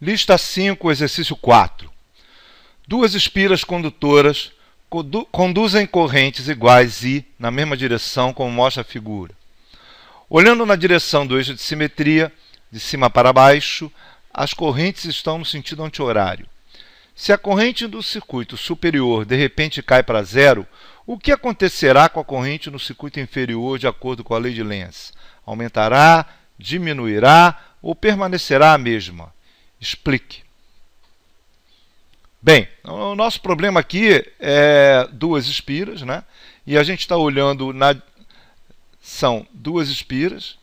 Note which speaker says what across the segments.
Speaker 1: Lista 5, exercício 4. Duas espiras condutoras conduzem correntes iguais e na mesma direção, como mostra a figura. Olhando na direção do eixo de simetria, de cima para baixo, as correntes estão no sentido anti-horário. Se a corrente do circuito superior de repente cai para zero, o que acontecerá com a corrente no circuito inferior de acordo com a lei de Lenz? Aumentará, diminuirá ou permanecerá a mesma? Explique. Bem, o nosso problema aqui é duas espiras, né? E a gente está olhando são duas espiras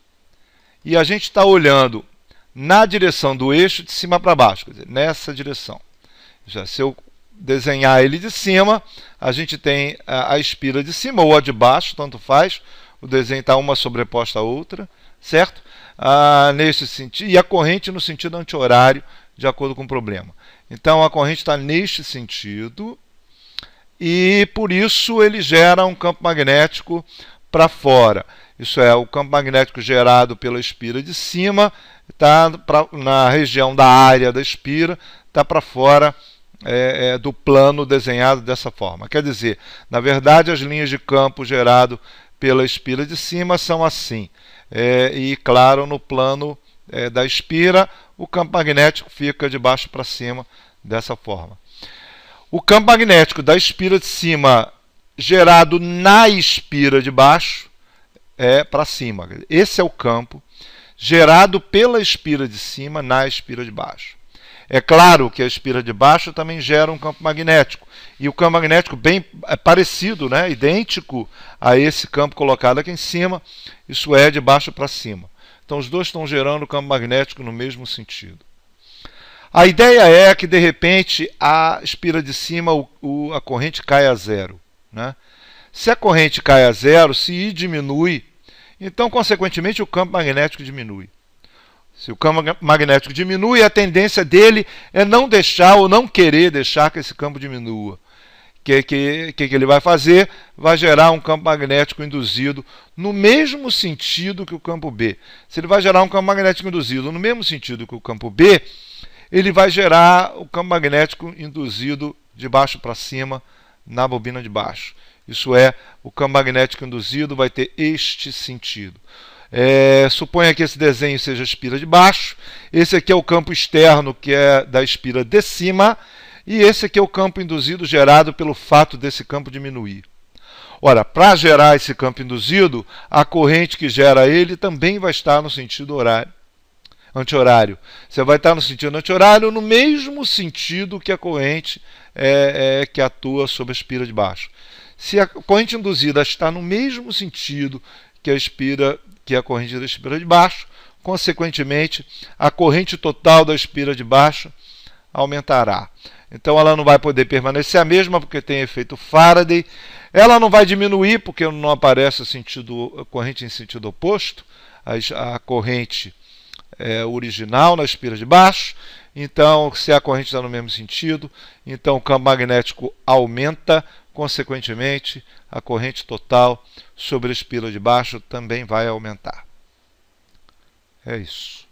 Speaker 1: e a gente está olhando na direção do eixo de cima para baixo, quer dizer, nessa direção. Já se eu desenhar ele de cima, a gente tem a espira de cima ou a de baixo, tanto faz. O desenho está uma sobreposta à outra, certo? Nesse sentido, e a corrente no sentido anti-horário, de acordo com o problema. Então a corrente está neste sentido e por isso ele gera um campo magnético para fora. Isso é, o campo magnético gerado pela espira de cima está na região da área da espira, está para fora do plano desenhado dessa forma. Quer dizer, na verdade, as linhas de campo gerado pela espira de cima são assim. E, claro, no plano da espira, o campo magnético fica de baixo para cima dessa forma. O campo magnético da espira de cima gerado na espira de baixo é para cima. Esse é o campo gerado pela espira de cima na espira de baixo. É claro que a espira de baixo também gera um campo magnético. E o campo magnético bem parecido, né, idêntico a esse campo colocado aqui em cima, isso é de baixo para cima. Então os dois estão gerando campo magnético no mesmo sentido. A ideia é que de repente a espira de cima, a corrente cai a zero, né? Se a corrente cai a zero, se I diminui, então consequentemente o campo magnético diminui. Se o campo magnético diminui, a tendência dele é não deixar ou não querer deixar que esse campo diminua. O que ele vai fazer? Vai gerar um campo magnético induzido no mesmo sentido que o campo B. Se ele vai gerar um campo magnético induzido no mesmo sentido que o campo B, ele vai gerar o campo magnético induzido de baixo para cima na bobina de baixo. Isso é, o campo magnético induzido vai ter este sentido. Suponha que esse desenho seja a espira de baixo, esse aqui é o campo externo, que é da espira de cima, e esse aqui é o campo induzido gerado pelo fato desse campo diminuir. Ora, para gerar esse campo induzido, a corrente que gera ele também vai estar no sentido anti-horário. Você vai estar no sentido anti-horário no mesmo sentido que a corrente que atua sobre a espira de baixo. Se a corrente induzida está no mesmo sentido que a corrente da espira de baixo, consequentemente, a corrente total da espira de baixo aumentará. Então ela não vai poder permanecer a mesma porque tem efeito Faraday. Ela não vai diminuir porque não aparece a corrente em sentido oposto, a corrente original na espira de baixo. Então, se a corrente está no mesmo sentido, então o campo magnético aumenta, consequentemente, a corrente total sobre a espira de baixo também vai aumentar. É isso.